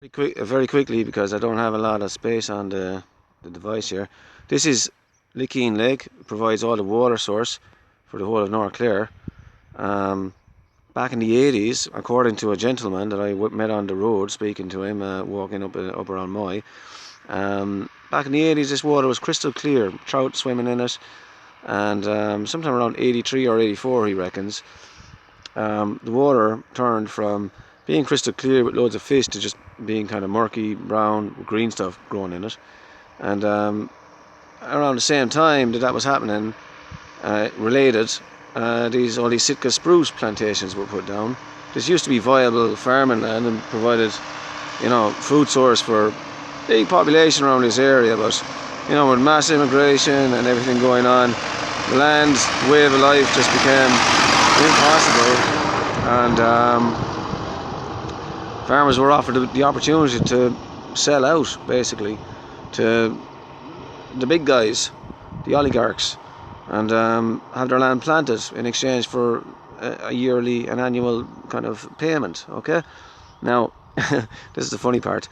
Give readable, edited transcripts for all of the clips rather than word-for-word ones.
Very quickly, because I don't have a lot of space on the device here. This is Lickeen Lake. It provides all the water source for the whole of North Clare. Back in the 80s, according to a gentleman that I met on the road, speaking to him, walking up around Moy, back in the 80s this water was crystal clear, trout swimming in it, and sometime around 83 or 84 he reckons, the water turned from being crystal clear with loads of fish to just being kind of murky, brown, green stuff growing in it. And around the same time that was happening, related, all these Sitka Spruce plantations were put down. This used to be viable farming land and provided, food source for big population around this area, but with mass immigration and everything going on, the land's way of life just became impossible, and farmers were offered the opportunity to sell out, basically, to the big guys, the oligarchs, and have their land planted in exchange for an annual kind of payment. Okay, now this is the funny part.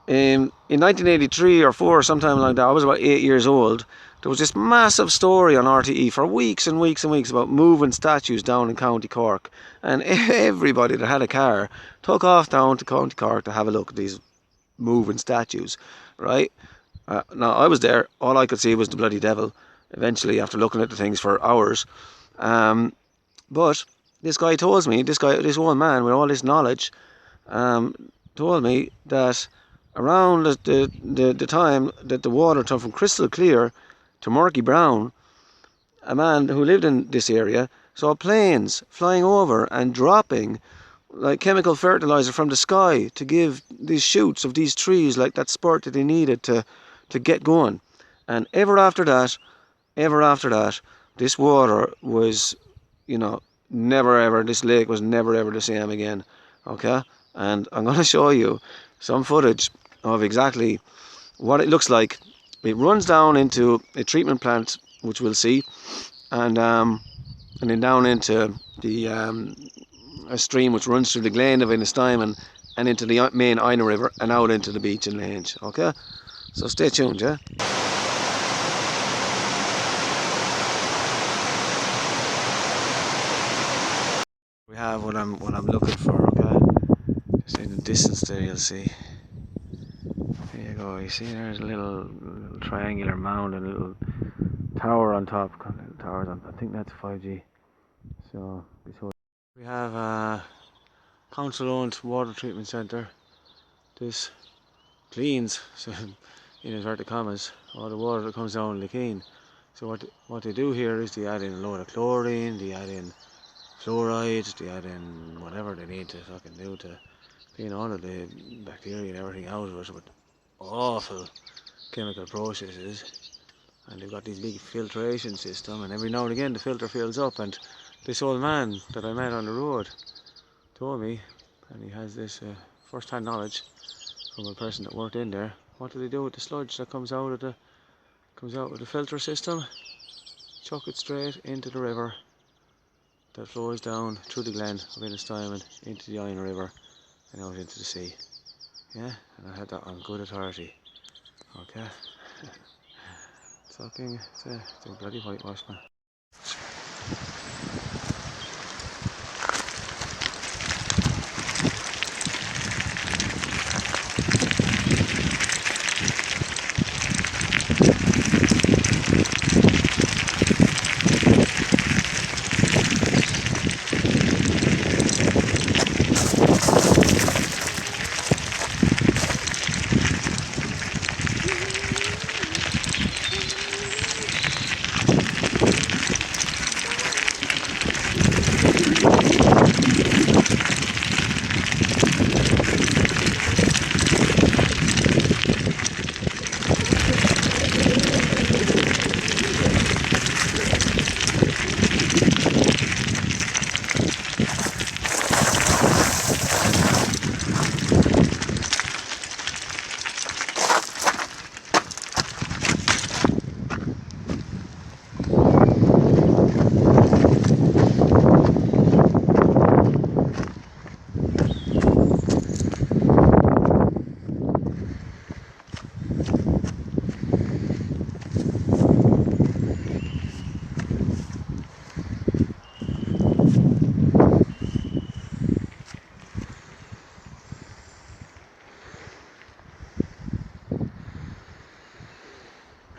In 1983 or 4, sometime like that, I was about 8 years old. There was this massive story on RTE for weeks and weeks and weeks about moving statues down in County Cork, and everybody that had a car took off down to County Cork to have a look at these moving statues, right? Now I was there. All I could see was the bloody devil. Eventually, after looking at the things for hours, but this guy told me, this old man with all this knowledge, told me that around the time that the water turned from crystal clear to murky brown, a man who lived in this area saw planes flying over and dropping like chemical fertilizer from the sky to give these shoots of these trees like that spurt that they needed to get going. And ever after that, this water was, never ever, this lake was never ever the same again. Okay, and I'm going to show you some footage of exactly what it looks like. It runs down into a treatment plant, which we'll see, and then down into the a stream which runs through the Glen of Innistymen and into the main Ina River and out into the beach in Lange. Okay, so stay tuned, yeah. We have what I'm looking for. Okay, just in the distance there, you'll see. There you go. You see, there's a little triangular mound and a little tower on top. Towers on. I think that's 5G. So we have a council-owned water treatment centre. This cleans, so in inverted commas, all the water that comes down Lickeen. So what they do here is they add in a load of chlorine, they add in fluoride, they add in whatever they need to fucking do to clean all of the bacteria and everything out of it with awful chemical processes. And they've got these big filtration system, and every now and again the filter fills up, and this old man that I met on the road told me, and he has this first-hand knowledge from a person that worked in there, what do they do with the sludge that comes out of the filter system? Chuck it straight into the river that flows down through the Glen of Innistymen into the Ina River and out into the sea. Yeah, and I had that on good authority. Okay. It's a bloody whitewash, man.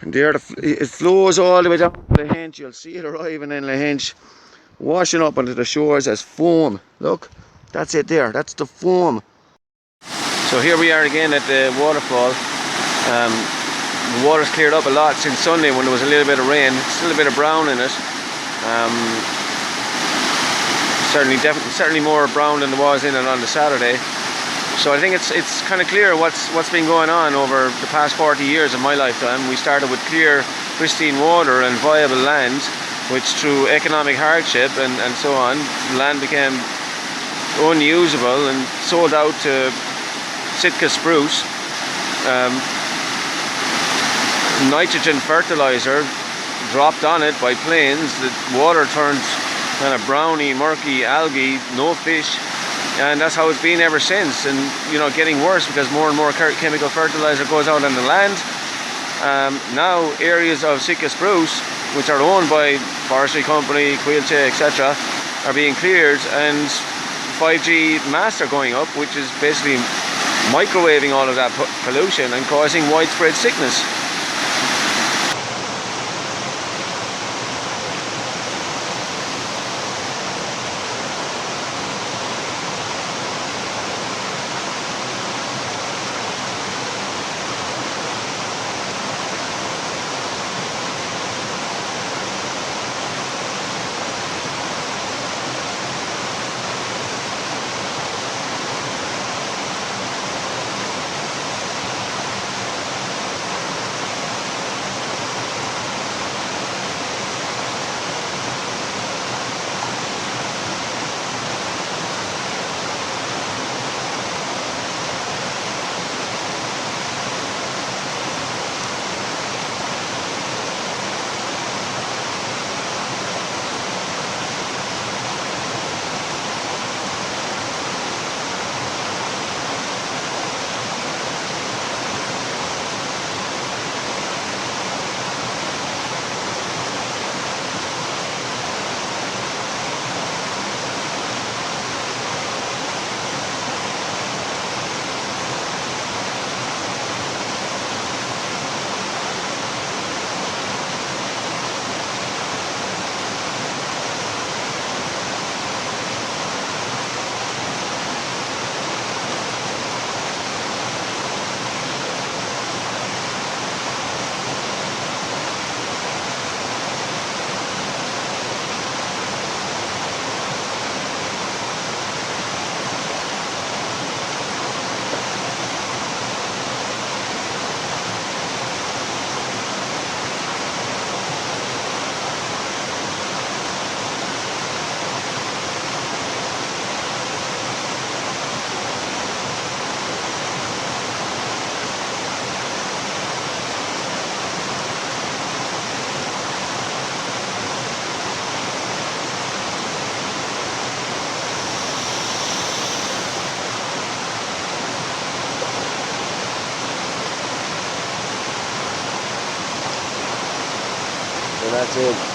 And there it flows all the way down to Lahinch. You'll see it arriving in Lahinch, washing up onto the shores as foam. Look, that's it there, that's the foam. So here we are again at the waterfall. The water's cleared up a lot since Sunday when there was a little bit of rain. Still a bit of brown in it. Certainly more brown than there was in it on the Saturday. So I think it's kind of clear what's been going on over the past 40 years of my lifetime. We started with clear, pristine water and viable land, which through economic hardship and so on, land became unusable and sold out to Sitka Spruce. Nitrogen fertilizer dropped on it by planes. The water turned kind of browny, murky, algae, no fish, and that's how it's been ever since. And you know, getting worse because more and more chemical fertilizer goes out on the land. Now areas of Sitka Spruce, which are owned by Forestry company, Quilche, etc., are being cleared, and 5G masts are going up, which is basically microwaving all of that pollution and causing widespread sickness. So that's it.